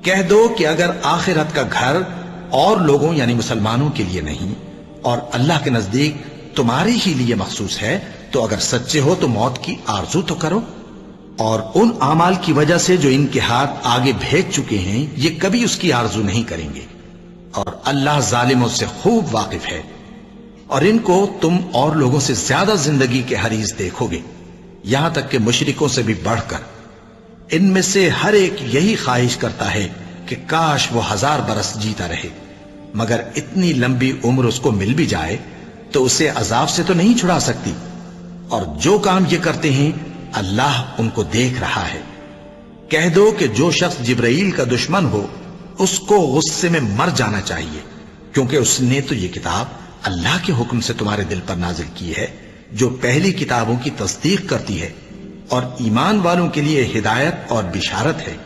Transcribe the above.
कह दो कि अगर आखिरत का घर और लोगों यानी मुसलमानों के लिए नहीं और अल्लाह के नजदीक तुम्हारे ही लिए मखसूस है, तो अगर सच्चे हो तो मौत की आरजू तो करो। और उन आमाल की वजह से जो इनके हाथ आगे भेज चुके हैं, ये कभी उसकी आरजू नहीं करेंगे और अल्लाह जालिमों से खूब वाकिफ है। और इनको तुम और लोगों से ज्यादा जिंदगी के हरीज देखोगे, यहां तक कि मुशरिकों से भी बढ़कर। इनमें से हर एक यही ख्वाहिश करता है कि काश वो 1000 बरस जीता रहे, मगर इतनी लंबी उम्र उसको मिल भी जाए तो उसे अजाब से तो नहीं छुड़ा सकती। और जो काम ये करते हैं अल्लाह उनको देख रहा है। कह दो कि जो शख्स जिब्राइल का दुश्मन हो उसको गुस्से में मर जाना चाहिए, क्योंकि उसने तो ये किताब अल्लाह के हुक्म से तुम्हारे दिल पर नाजिल की है, जो पहली किताबों की तस्दीक करती है और ईमान वालों के लिए हिदायत और बिशारत है।